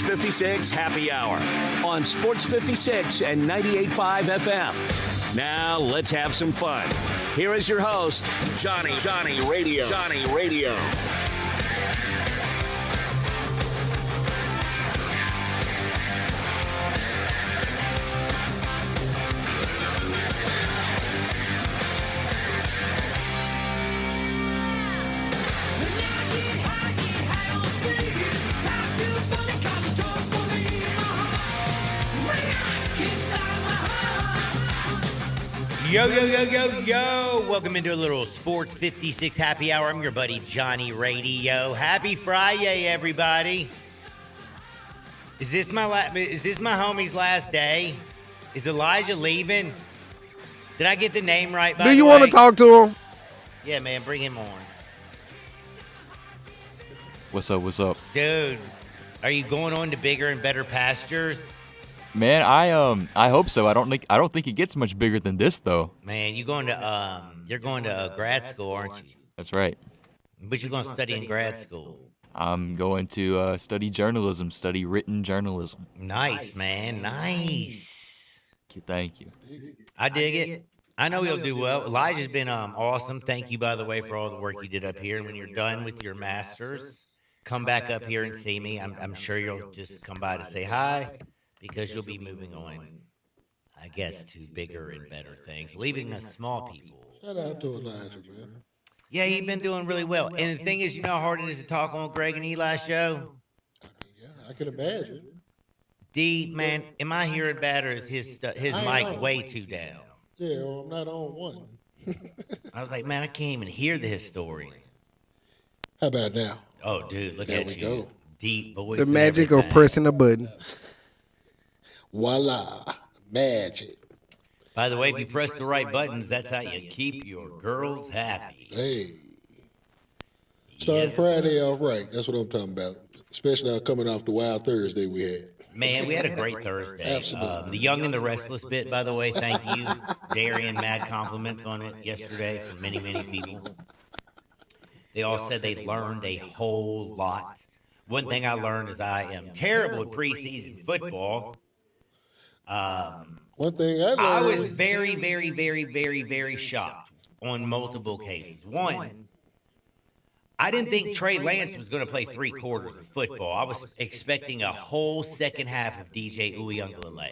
56 Happy Hour on Sports 56 and 98.5 FM. Now let's have some fun. Here is your host, Johnny Radio. Yo. Welcome into a little Sports 56 Happy Hour. I'm your buddy, Johnny Radio. Happy Friday, everybody. Is this my homie's last day? Is Elijah leaving? Did I get the name right, by the way? Do you want to talk to him? Yeah, man, bring him on. What's up? Dude, are you going on to bigger and better pastures? Man, I hope so. I don't think it gets much bigger than this though. Man, you're going to grad school, aren't you? That's right. But you're going to study in grad school. I'm going to study journalism, study written journalism. Nice, man. Nice. Thank you. I dig it. I know he'll do well. Elijah's been awesome. Thank you, by the way, for all the work you did up here. And when you're done with your master's, come back up here and see me. I'm sure you'll just come by to say hi. Because you'll be moving on, I guess, to bigger and better things, leaving us small people. Shout out to Elijah, man. Yeah, he's been doing really well. And the thing is, you know how hard it is to talk on Greg and Eli's show? Yeah, I can imagine. D, man, am I hearing bad or is his mic way too down? Yeah, well, I'm not on one. I was like, man, I can't even hear his story. How about now? Oh, dude, look There at we you. go. Deep voice. The and magic of everything. pressing a button. Voila. Magic. By the way, if you press the right buttons, that's how you keep your girls happy. Hey. Starting Friday off right. That's what I'm talking about. Especially now coming off the wild Thursday we had. Man, we had a great Thursday. Absolutely. The Young and the Restless bit, by the way, thank you. Darian, mad compliments on it yesterday from many, many people. They all said they learned a whole lot. One thing I learned is I am terrible at preseason football. One thing I learned. I was very, very, very, very, very shocked on multiple occasions. One, I didn't think Trey Lance was going to play 3 quarters of football. I was expecting a whole second half of DJ Uiagalelei.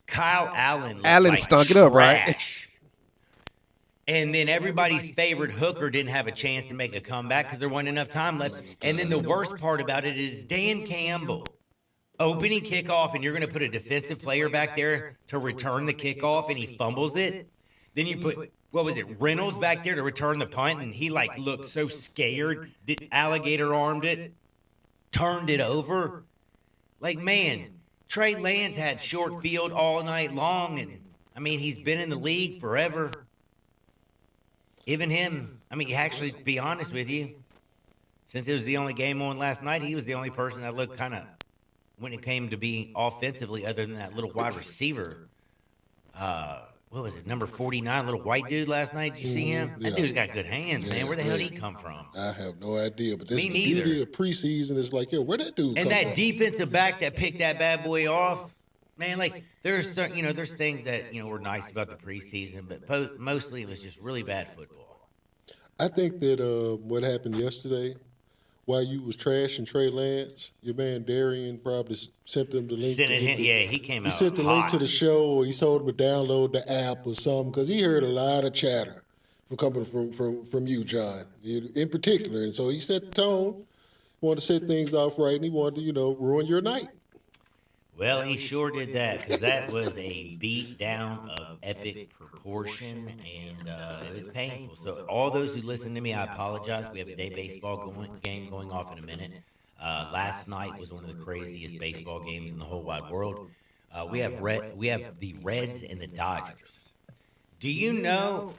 Kyle Allen like stunk it up, right? trash. And then everybody's favorite hooker didn't have a chance to make a comeback because there wasn't enough time left. And then the worst part about it is Dan Campbell. Opening kickoff, and you're going to put a defensive player back there to return the kickoff, and he fumbles it. Then you put, Reynolds back there to return the punt, and he, looked so scared, alligator armed it, turned it over. Man, Trey Lance had short field all night long, and, he's been in the league forever. Even him, actually, to be honest with you, since it was the only game on last night, he was the only person that looked kind of, when it came to being offensively, other than that little wide receiver, what was it, number 49, little white dude last night? Did you see him? Yeah. That dude's got good hands, man. Where the hell did he come from? I have no idea. But this Me is the neither. beauty of preseason. It's like, yo, where that dude And come that from? defensive back that picked that bad boy off, man, there's things that, were nice about the preseason, but mostly it was just really bad football. I think that what happened yesterday, while you was trashing Trey Lance, your man Darian probably sent them the link. He came out He sent the hot. link to the show, or he told him to download the app or something, because he heard a lot of chatter coming from you, John, in particular. And so he set the tone, wanted to set things off right, and he wanted to, ruin your night. Well, he sure did that, because that was a beat down of epic proportion, and it was painful. So all those who listen to me, I apologize. We have a day baseball game going off in a minute. Last night was one of the craziest baseball games in the whole wide world. We have the Reds and the Dodgers. Do you know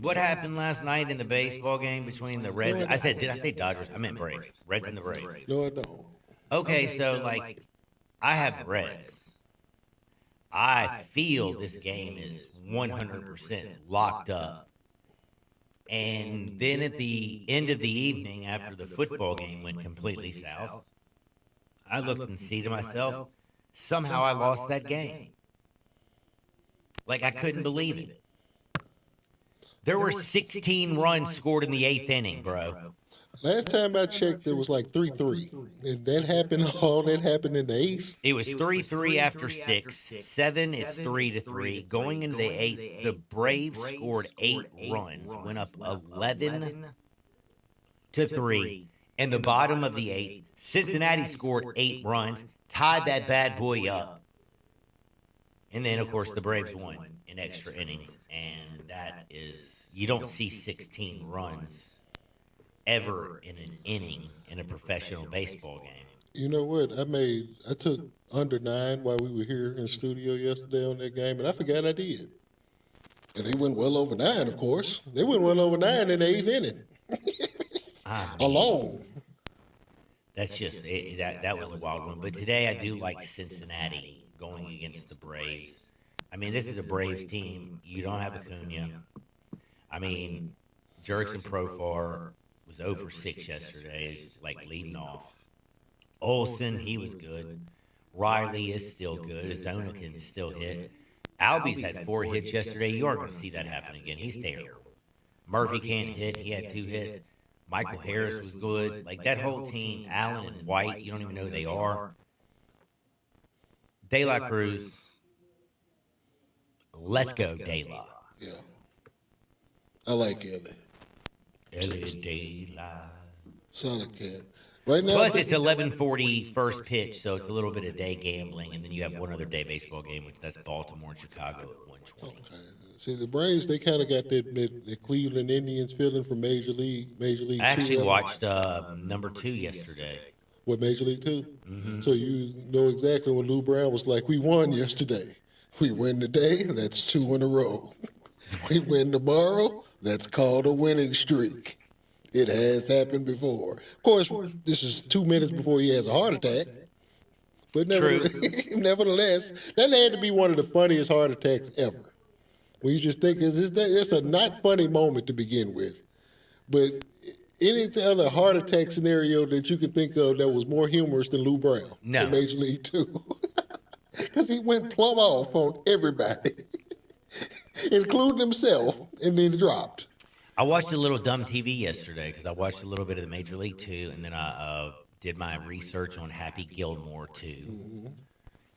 what happened last night in the baseball game between the Reds? Did I say Dodgers? I meant Braves. Reds and the Braves. No, I don't. Okay, so I have the Reds. I feel this game is 100% locked up. And then at the end of the evening, after the football game went completely south, I looked and see to myself, somehow I lost that game. Like, I couldn't believe it. There were 16 runs scored in the 8th inning, bro. Last time I checked, it was like 3-3. And that happened, all that happened in the 8th? It was 3-3 after 6. 7, it's 3-3. Going into the 8th, the Braves scored 8 runs, went up 11-3. In the bottom of the 8th, Cincinnati scored 8 runs, tied that bad boy up. And then, of course, the Braves won in extra innings. And that is, you don't see 16 runs ever in an inning in a professional baseball game. You know what? I took under 9 while we were here in the studio yesterday on that game, and I forgot I did. And they went well over 9, of course. They went well over 9 in the 8th inning. Alone. That's just, that was a wild one. But today I do like Cincinnati going against the Braves. I mean, this is a Braves team. You don't have Acuna. I mean, Jurickson Profar was 0-for-6 yesterday. He's like leading off. Olsen, he was good. Riley is still good. Azona can still hit. Albies had 4 hits yesterday. You aren't going to see that happen again. He's terrible. Murphy can't hit. He had 2 hits. Michael Harris was good. Like, that whole team, Allen and White, you don't even know who they are. De La Cruz. Let's go, De La. Yeah. I like Ellie. Ellie De La. Solid cat. Right now, Plus, it's 11:40 first pitch, so it's a little bit of day gambling, and then you have one other day baseball game, which that's Baltimore and Chicago at 1:20. okay. See, the Braves, they kind of got that Cleveland Indians feeling from Major League I 2. actually watched number 2 yesterday. What, Major League 2? So you know exactly when Lou Brown was like, we won yesterday. We win today, that's 2 in a row. We win tomorrow, that's called a winning streak. It has happened before. Of course, this is 2 minutes before he has a heart attack. But nevertheless, that had to be one of the funniest heart attacks ever. When you just think it's a not funny moment to begin with. But any other heart attack scenario that you could think of that was more humorous than Lou Brown in Major League 2. Because he went plumb off on everybody, including himself, and then dropped. I watched a little dumb TV yesterday because I watched a little bit of the Major League 2, and then I did my research on Happy Gilmore 2. Mm-hmm.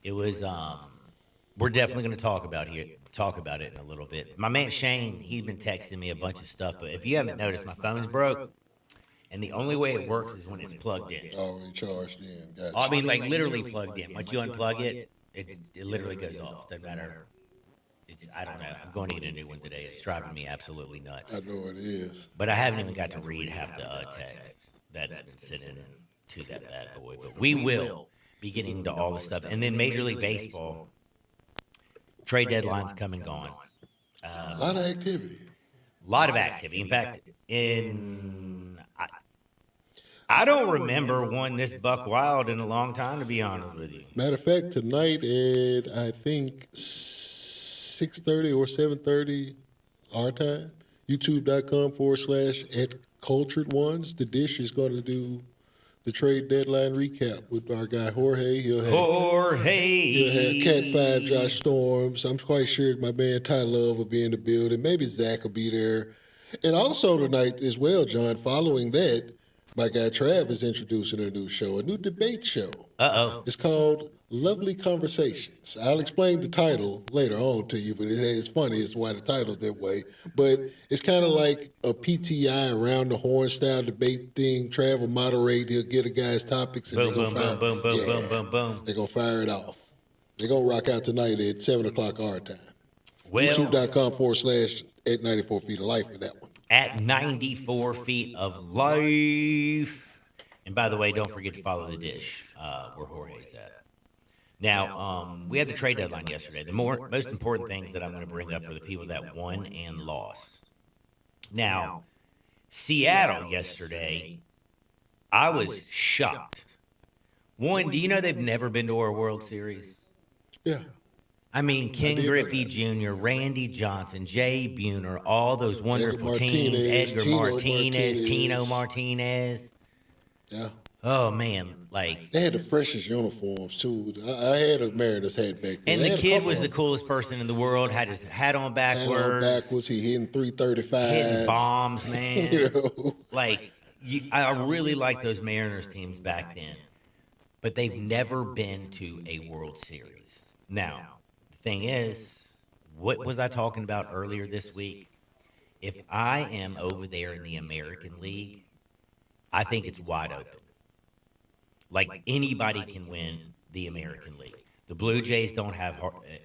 It was we're definitely going to talk about it in a little bit. My man Shane, he'd been texting me a bunch of stuff, but if you haven't noticed, my phone's broke, and the only way it works is when it's plugged in. Already charged in. Gotcha. I mean, like literally plugged in. Once you unplug it, it literally goes off. Doesn't matter. I don't know. I'm going to get a new one today. It's driving me absolutely nuts. I know it is. But I haven't even got to read half the text that's been sitting to that bad boy. But we will be getting to all the stuff. And then Major League Baseball, trade deadline's come and gone. A lot of activity. A lot of activity. In fact, I don't remember one this buck wild in a long time, to be honest with you. Matter of fact, tonight at, I think, 6:30 or 7:30 our time, youtube.com/@culturedones. The Dish is going to do the trade deadline recap with our guy Jorge. He'll have Cat 5 Josh Storms. I'm quite sure my man Ty Love will be in the building. Maybe Zach will be there. And also tonight as well, John, following that, my guy Trav is introducing a new show, a new debate show. Uh-oh. It's called Lovely Conversations. I'll explain the title later on to you, but it's funny as to why the title's that way. But it's kind of like a PTI around the horn style debate thing. Trav will moderate. He'll get a guy's topics, and they're going to fire. Boom. They're going to fire it off. They're going to rock out tonight at 7 o'clock our time. Well, youtube.com/@94 feet of life for that one. At 94 feet of life. And by the way, don't forget to follow the Dish where Jorge's at. Now, we had the trade deadline yesterday. The most important things that I'm going to bring up are the people that won and lost. Now, Seattle yesterday, I was shocked. One, do you know they've never been to a World Series? Yeah. I mean, Ken Griffey Jr., Randy Johnson, Jay Buhner, all those wonderful teams, Edgar Martinez, Tino Martinez. Yeah. Oh man, like, They had the freshest uniforms too. I had a Mariners hat back then. and They the had a kid couple was of the them. coolest person in the world. Had his hat on Hat on backwards, backwards. He hitting 335. hitting bombs, man. You know. Like, I really like those Mariners teams back then, but they've never been to a World Series. Now, the thing is, what was I talking about earlier this week? If I am over there in the American League, I think it's wide open. Like, anybody can win the American League. The Blue Jays don't have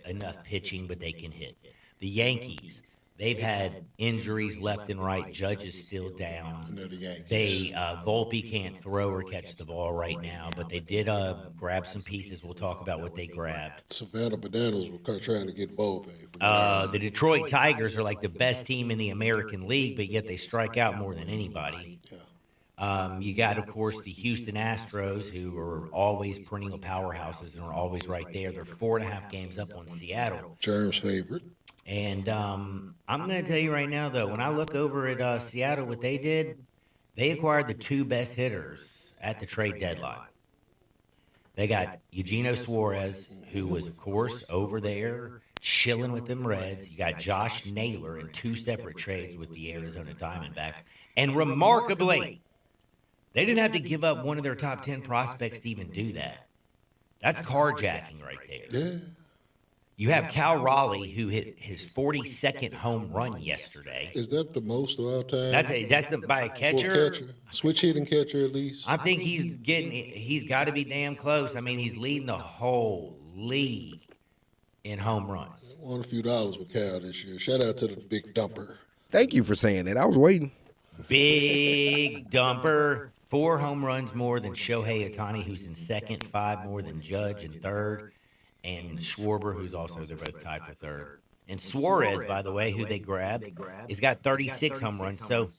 enough pitching, but they can hit. The Yankees, they've had injuries left and right. Judge is still down. The Yankees. Volpe can't throw or catch the ball right now, but they did grab some pieces. We'll talk about what they grabbed. Savannah Bananas were trying to get Volpe. The Detroit Tigers are like the best team in the American League, but yet they strike out more than anybody. Yeah. You got, of course, the Houston Astros, who are always perennial powerhouses and are always right there. They're 4.5 games up on Seattle. Germ's favorite. And I'm going to tell you right now, though, when I look over at Seattle, what they did, they acquired the 2 best hitters at the trade deadline. They got Eugenio Suarez, who was, of course, over there chilling with them Reds. You got Josh Naylor in 2 separate trades with the Arizona Diamondbacks. And remarkably, they didn't have to give up one of their top 10 prospects to even do that. That's carjacking right there. Yeah. You have Cal Raleigh, who hit his 42nd home run yesterday. Is that the most of all time? That's by a For catcher. a catcher. Switch hitting catcher at least. I think he's got to be damn close. I mean, he's leading the whole league in home runs. Won a few dollars with Cal this year. Shout out to the big dumper. Thank you for saying that. I was waiting. Big dumper. 4 home runs more than Shohei Ohtani, who's in second, 5 more than Judge in third, and Schwarber, who's also, they're both tied for third. And Suarez, by the way, who they grabbed, has got 36 home runs. So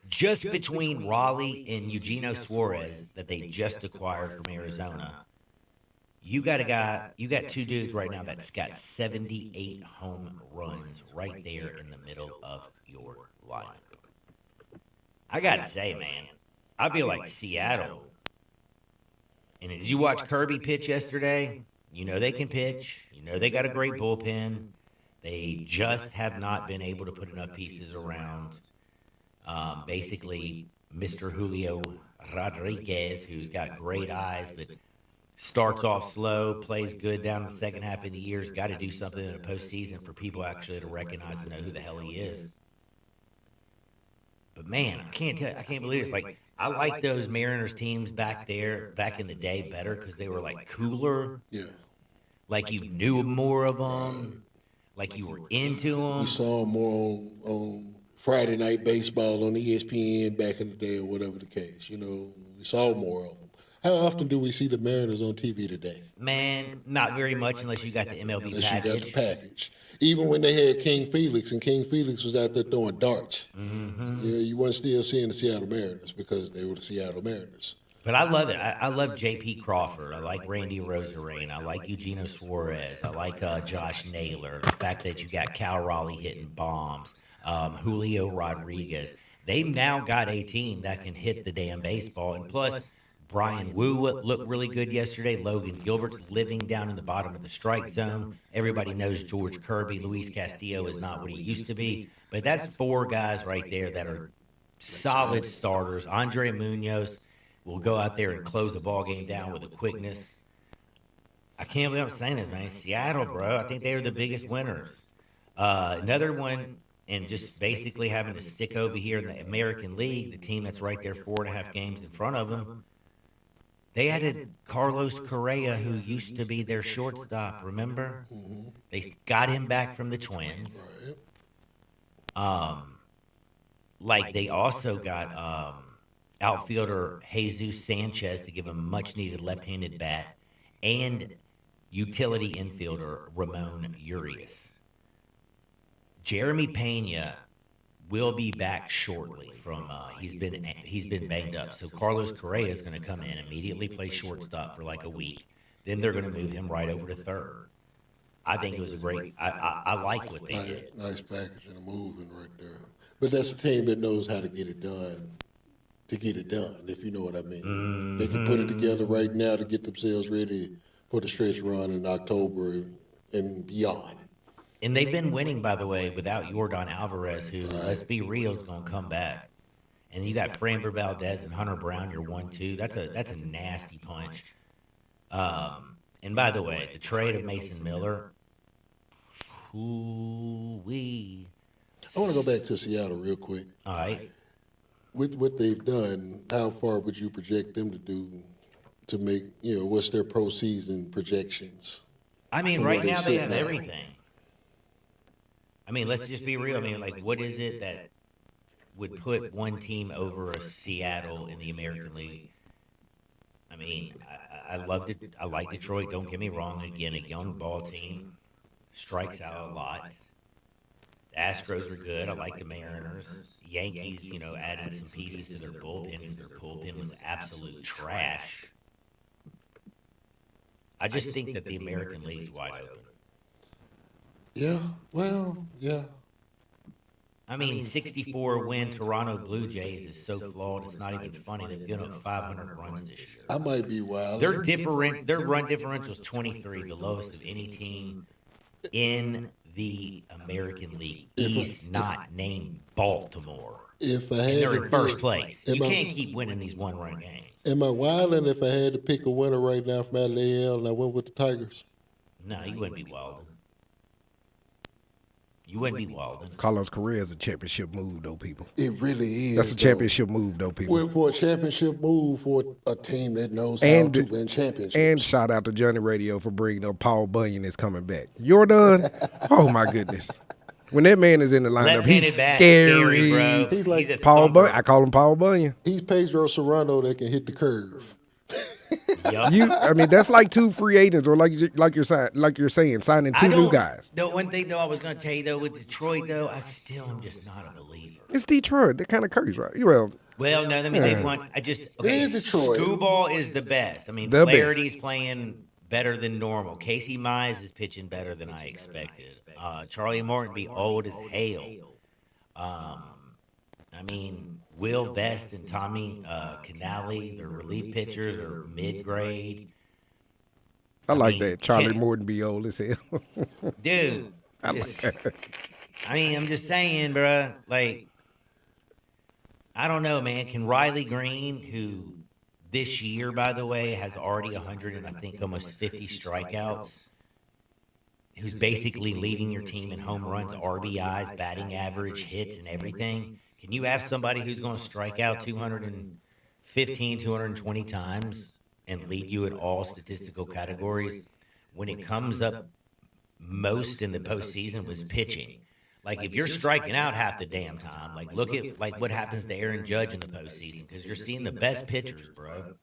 just between Raleigh and Eugenio Suarez that they just acquired from Arizona, you got 2 dudes right now that's got 78 home runs right there in the middle of your lineup. I got to say, man, I feel like Seattle. And did you watch Kirby pitch yesterday? You know they can pitch. You know they got a great bullpen. They just have not been able to put enough pieces around. Basically, Mr. Julio Rodriguez, who's got great eyes, but starts off slow, plays good down the second half of the year. Has got to do something in the postseason for people actually to recognize and know who the hell he is. But man, I can't believe it. It's like, I like those Mariners teams back in the day better because they were like cooler. Yeah. Like you knew more of them. Like you were into them. We saw them more on Friday Night Baseball on ESPN back in the day or whatever the case. You know, we saw more of them. How often do we see the Mariners on TV today? Man, not very much unless you got the MLB Unless package. you got the package. Even when they had King Felix, and King Felix was out there throwing darts. Mm-hmm. Yeah, you wasn't still seeing the Seattle Mariners because they were the Seattle Mariners. But I love it. I love J.P. Crawford. I like Randy Rosarane. I like Eugenio Suarez. I like Josh Naylor. The fact that you got Cal Raleigh hitting bombs. Julio Rodriguez. They've now got a team that can hit the damn baseball. And plus, Brian Wu looked really good yesterday. Logan Gilbert's living down in the bottom of the strike zone. Everybody knows George Kirby. Luis Castillo is not what he used to be. But that's 4 guys right there that are solid starters. Andre Munoz will go out there and close a ball game down with a quickness. I can't believe I'm saying this, man. Seattle, bro. I think they are the biggest winners. Another one, and just basically having to stick over here in the American League, the team that's right there 4.5 games in front of them. They added Carlos Correa, who used to be their shortstop, remember? Mm-hmm. They got him back from the Twins. Right. Like they also got outfielder Jesus Sanchez to give him a much-needed left-handed bat, and utility infielder Ramon Urias. Jeremy Pena will be back shortly from he's been banged up. So Carlos Correa is going to come in, immediately play shortstop for like a week. Then they're going to move him right over to third. I think it was a great. I like what they did. Nice package and a moving right there. But that's a team that knows how to get it done to get it done, if you know what I mean. They can put it together right now to get themselves ready for the stretch run in October and beyond. And they've been winning, by the way, without Yordan Alvarez, who, let's be real, is going to come back. And you got Framber Valdez and Hunter Brown, your 1-2. That's a nasty punch. And by the way, the trade of Mason Miller, ooh-wee. I want to go back to Seattle real quick. All right. With what they've done, how far would you project them to do to make, what's their postseason projections? I mean, right now they have everything. I mean, let's just be real. I mean, like, what is it that would put one team over a Seattle in the American League? I mean, I loved it. I like Detroit. Don't get me wrong. Again, a young ball team strikes out a lot. The Astros are good. I like the Mariners. Yankees, added some pieces to their bullpen because their bullpen was absolute trash. I just think that the American League's wide open. Yeah, well, yeah. I mean, 64-win Toronto Blue Jays is so flawed, it's not even funny. They've given up 500 runs this year. I might be wild. Their run differential is 23, the lowest of any team in the American League East, not named Baltimore. If I had and they're to in first pick, place. You can't keep winning these one-run games. Am I wilding if I had to pick a winner right now from LAL and I went with the Tigers? No, you wouldn't be wilding. You wouldn't be wilding. Carlos Correa is a championship move, though, people. It really is. That's a championship move, though, people. Well, for a championship move for a team that knows how to win championships. And shout out to Johnny Radio for bringing up Paul Bunyan is coming back. You're done? Oh, my goodness. When that man is in the lineup, he's scary. Bro. He's like Paul Bunyan. I call him Paul Bunyan. He's Pedro Serrano that can hit the curve. Yep. That's like two free agents, or like you're saying, signing two new guys. The one thing though, I was going to tell you though, with Detroit though, I still am just not a believer. It's Detroit. They're kind of crazy, right? Well, no, let me take one. It is Detroit. Screwball is the best. I mean, The Flaherty's playing better than normal. Casey Mize is pitching better than I expected. Charlie Morton be old as hell. I mean, Will Vest and Tommy Canale, their relief pitchers, are mid-grade. I like that. Charlie Morton be old as hell. Dude. I like that. I mean, I'm just saying, bruh. Like, I don't know, man. Can Riley Green, who this year, by the way, has already 100 and I think almost 50 strikeouts, who's basically leading your team in home runs, RBIs, batting average, hits, and everything. Can you have somebody who's going to strike out 215, 220 times and lead you in all statistical categories? When it comes up most in the postseason was pitching. Like, if you're striking out half the damn time, like, look at what happens to Aaron Judge in the postseason, because you're seeing the best pitchers, bro.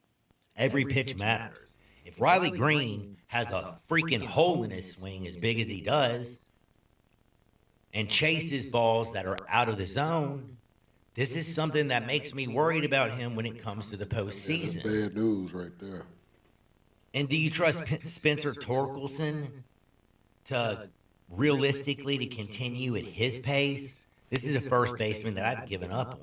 Every pitch matters. If Riley Green has a freaking hole in his swing as big as he does and chases balls that are out of the zone, this is something that makes me worried about him when it comes to the postseason. That's bad news right there. And do you trust Spencer Torkelson to realistically to continue at his pace? This is a first baseman that I've given up on.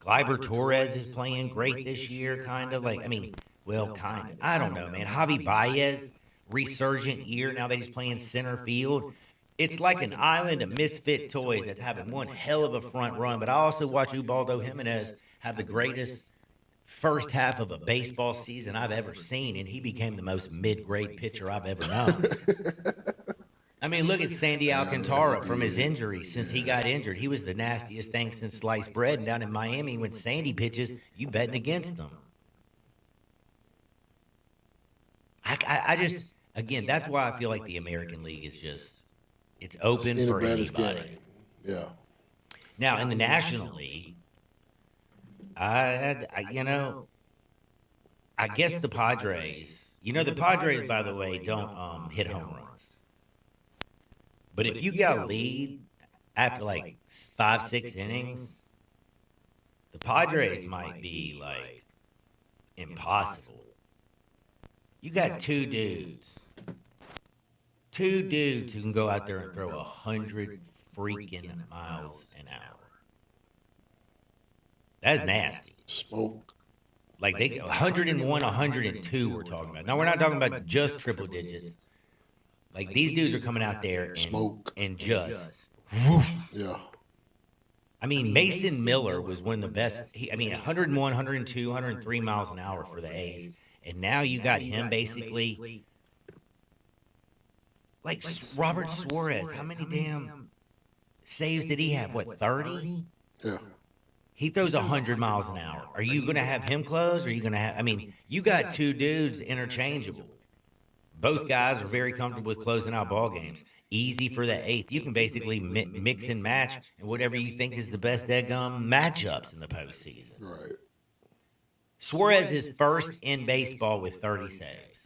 Gleyber Torres is playing great this year, kind of. Like, I mean, well, kind of. I don't know, man. Javi Baez, resurgent year now that he's playing center field. It's like an island of misfit toys that's having one hell of a front run. But I also watch Ubaldo Jimenez have the greatest first half of a baseball season I've ever seen, and he became the most mid-grade pitcher I've ever known. I mean, look at Sandy Alcantara from his injury. Since he got injured, he was the nastiest thing since sliced bread. And down in Miami, when Sandy pitches, you betting against him. I just, again, that's why I feel like the American League is just, it's open for anybody. Game. Yeah. Now, in the National League, I guess the Padres, the Padres, by the way, don't hit home runs. But if you get a lead after like 5-6 innings, the Padres might be like impossible. You got two dudes who can go out there and throw 100 freaking miles an hour. That's nasty. Smoke. Like they 101, 102 we're talking about. Now we're not talking about just triple digits. Like these dudes are coming out there and Smoke. and just Yeah. I mean, Mason Miller was one of the best. 101, 102, 103 miles an hour for the A's. And now you got him basically like Robert Suarez. How many damn saves did he have? What, 30? Yeah. He throws 100 miles an hour. Are you going to have him close? Or are you going to have, you got two dudes interchangeable. Both guys are very comfortable with closing out ball games. Easy for the eighth. You can basically mix and match and whatever you think is the best daggum matchups in the postseason. Right. Suarez is first in baseball with 30 saves.